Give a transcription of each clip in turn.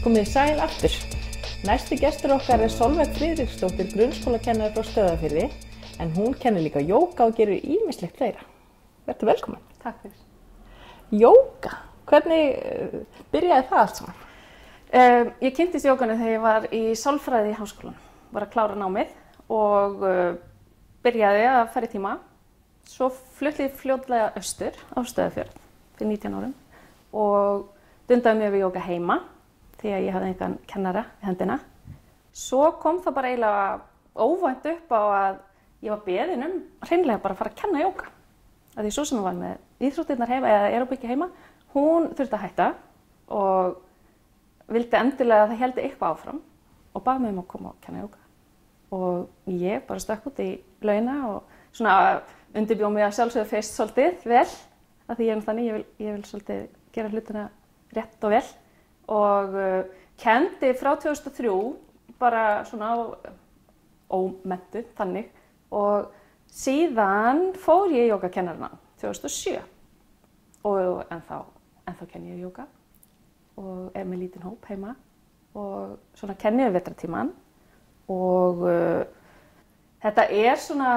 Komið sæl aftur. Næsti gestur okkar Sólveig Friðriksdóttir, grunnskólakennari frá Stöðvarfirði, en hún kennir líka jóga og gerir ýmislegt fleira. Vertu velkomin. Takk fyrir. Jóga, hvernig byrjaði það allt saman? Ég kynntist jóganu þegar ég var í sálfræði í háskólanum. Var að klára námið og byrjaði að fara í tíma. Svo flutti ég fljótlega austur á Stöðvarfjörð fyrir 19 árum og dundaði mér við jóga heima því að ég hafði engan kennara í hendina. Svo kom það bara eiginlega óvænt upp á að ég var beðin hreinlega bara að fara að kenna jóga. Því svo sem var með íþróttirnar heima eða aeróbíki heima, hún þurfti að hætta og vildi endilega að það héldi eitthvað áfram og bað mig að koma og kenna jóga. Og ég bara stökk út í launa og svona undirbjó mig að sjálfsögðu fyrst svolítið vel, af því ég þannig, ég vil svolítið gera hlutina rétt og vel. Og kenndi frá 2003 bara svona ómenntuð þannig og síðan fór ég í jógakennarana 2007 og ennþá kenni ég jóga og er með lítinn hóp heima og svona kenni við vetratíman og þetta er svona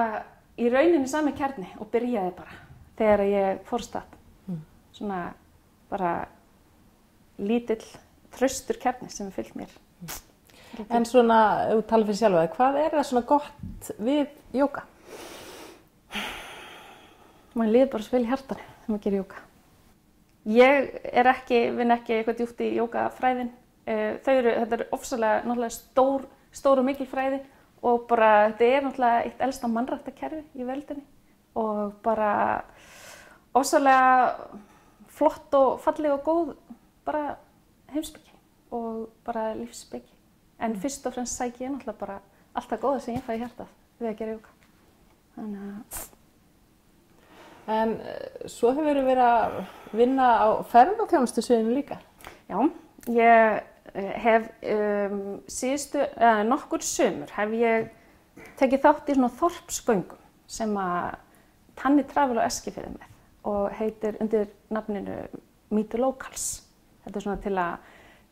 í rauninni sami kjarni og byrjaði bara þegar ég fór af stað. Svona bara lítill, traustur kjarni sem fylgt mér. En svona, ef þú talar fyrir sjálfa, hvað er það svona gott við jóga? Man líður bara svo vel í hjartanu þegar maður gerir jóga. Ég vinn ekki eitthvað djúpt í jógafræðin. Þetta er ofsalega náttúrulega stór og mikil fræði og bara þetta er náttúrulega eitt elsta mannræktakerfi í veröldinni og bara ofsalega flott og falleg og góð bara heimspeki og bara lífsspeki. En fyrst og fremst sæki ég náttúrulega bara allt það góða sem ég fæ í hjartað við að gera jóga. En svo hefur verið að vinna á ferðaþjónustusviðinu líka? Já, ég hef nokkur sumur hef ég tekið þátt í svona þorpsgöngum sem að Tanni Travel á Eskifirði með og heitir undir nafninu Meet the Locals. Þetta er svona til að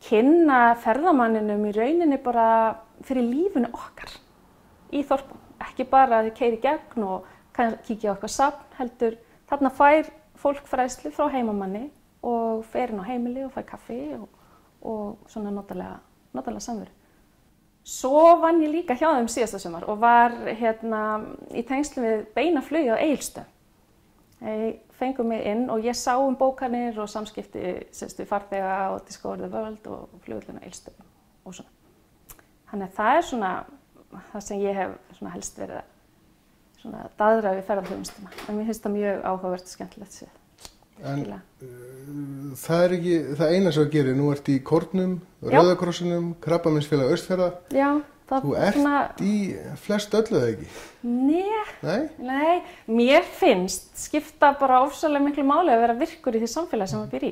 kynna ferðamanninum í rauninni bara fyrir lífinu okkar í þorpum. Ekki bara að þið keyri í gegn og kíkja á eitthvað safn, heldur þarna fær fólk fræðslu frá heimamanni og fer inn á heimili og fær kaffi og svona notalega samveru. Svo vann ég líka hjá þeim síðasta sumar og var í tengslum við beina flugi á Egilsstöðum. Þeir fengu mig inn og ég sá bókanir og samskipti við farþega og Discover the World og flugvöllina á Egilsstöðum og svona. Þannig að það er svona það sem ég hef svona helst verið að daðra við ferðaþjónustuna. En mér finnst það mjög áhugavert og skemmtilegt séð. En það er ekki það eina sem þú gerir. Nú ert í Kórnum, Rauða krossinum, Krabbameinsfélag Austfjarða. Já. Þú ert í flest öllu eða ekki? Nei, mér finnst skipta bara ofsalega miklu máli að vera virkur í því samfélagi sem maður býr í.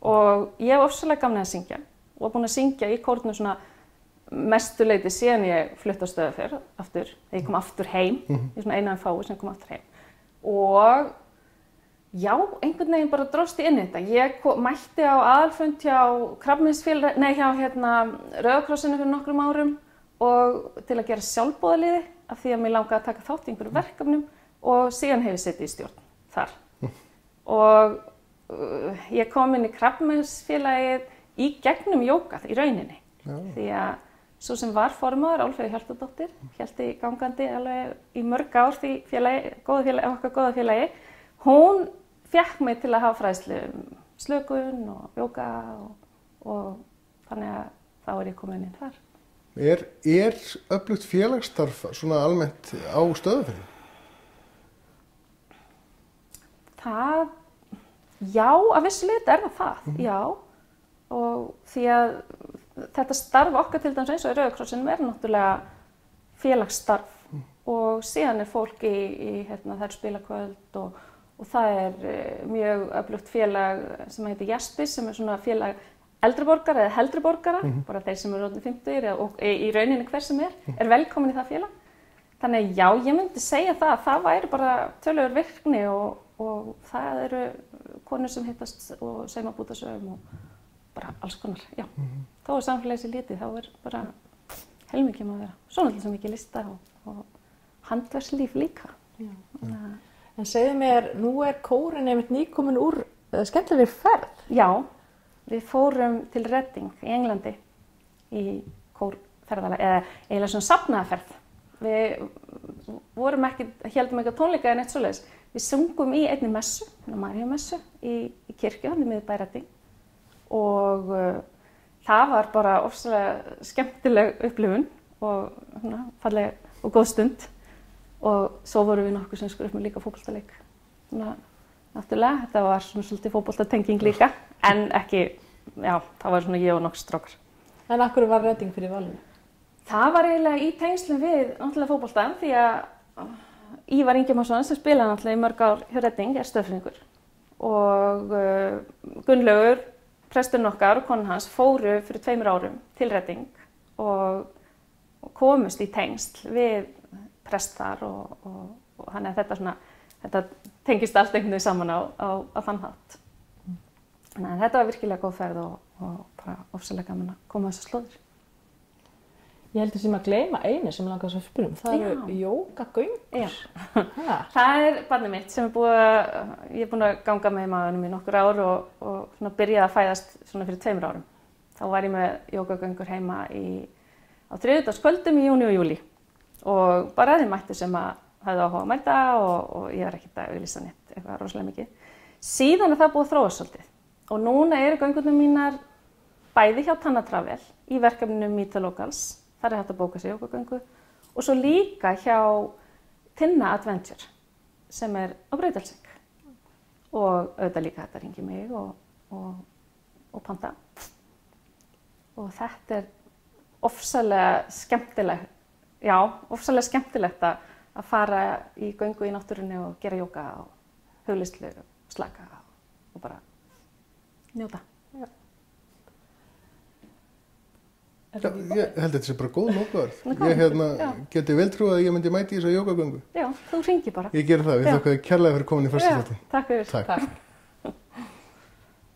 Og ég hef ofsalega gaman að syngja og búin að syngja í Kórnum svona mestu leyti síðan ég flutti á Stöðvarfjörð aftur, þegar ég kom aftur heim, í svona eina fái sem kom aftur heim. Og já, einhvern veginn bara dróst ég inn í þetta. Ég mætti á aðalfund hjá Krabbameinsfélag, hjá Rauða krossinu fyrir nokkrum árum og til að gera sjálfboðaliði af því að mér langaði að taka þátt í einhverjum verkefnum og síðan hef ég setið í stjórn þar. Og ég kom inn í Krabbameinsfélagið í gegnum jóga í rauninni. Já. Því að svo sem var formaður, Álfheiður Hjaltadóttir, hélt í gangandi alveg í mörg ár því okkar góða félagi, hún fékk mig til að hafa fræðslu slökun og jóga og þannig að þá er ég komin inn þar. Er öflugt félagsstarf svona almennt á Stöðvarfirði? Já, að vissu leyti er það, já. Og því að þetta starf okkar til dæmis eins og í Rauða krossinum er náttúrulega félagsstarf og síðan er fólk í þær spilakvöld og það er mjög öflugt félag sem heitir Jaspis sem er svona félag eldri borgara eða heldri borgara, bara þeir sem eru orðnir 50 og í rauninni hver sem er velkomin í það félag. Þannig já, ég myndi segja það væri bara töluverð virkni og það eru konur sem hittast og sauma bútasaum og bara alls konar, já. þó að samfélagið sé lítið, þá bara heilmikið að vera. Svo náttúrulega svo mikið lista og handverslíf líka. En segðu mér, nú kórinn einmitt nýkomin úr skemmtilegri ferð. Já, við fórum til Reading í Englandi í kórferðalag, eða eiginlega svona safnaðarferð. Við héldum ekki tónleika en eitt svoleiðis. Við sungum í einni messu, Maríumessu, í kirkju, hann miðbæ Reading. Og það var bara ofsalega skemmtileg upplifun og falleg og góð stund. Og svo vorum við nokkuð sem skrufum líka fótboltaleik. Náttúrulega, þetta var svona svolítið fótboltatenging líka, en ekki, já, það var svona ég og nokkuð strákar. En af hverju var Reading fyrir valinu? Það var eiginlega í tengslum við náttúrulega fótboltann, því að Ívar Ingimarsson sem spilaði náttúrulega í mörg ár hjá Reading stöðfræðingur. Og Gunnlaugur, presturinn okkar og konan hans fóru fyrir 2 árum til Reading og komust í tengsl við prest þar og þannig að þetta tengist allt einhvern veginn saman á þann hátt. Þannig að þetta var virkilega góð ferð og bara ofsalega gaman að koma á þessar slóðir. Ég heldur sem að gleyma einu sem langar svo að spyrja það eru jógagöngur. Já, það barnið mitt sem ég er búin að ganga með í maðurinn í nokkur ár og svona byrjaði að fæðast svona fyrir 2 árum. Þá var ég með jógagöngur heima á þriðjudagskvöldum í júní og júlí. Og bara þeim mættu sem að hafði áhuga að mæta og ég var ekkert að auglýsa neitt eitthvað rosalega mikið. Síðan það búið að þróast svolítið. Og núna eru göngurnar mínar bæði hjá Tannatravel í verkefninu Meet the Locals. Þar hægt að bóka sér jógagöngu. Og svo líka hjá Tinna Adventure sem á Breiðdalsvík. Og auðvitað líka þetta hringi mig og panta. Og þetta ofsalega skemmtilegt. Já, ofsalega skemmtilegt að fara í göngu í náttúrunni og gera jóga og hugleiðslu, slaka og bara njóta. Já, ég held að þetta sé bara góð lokaorð. Ég geti vel trúið að ég myndi mæti í þessa jógagöngu. Já, þú hringir bara. Ég geri það, við þakka þér kærlega fyrir komin í fyrsta þáttinn. Takk fyrir. Takk.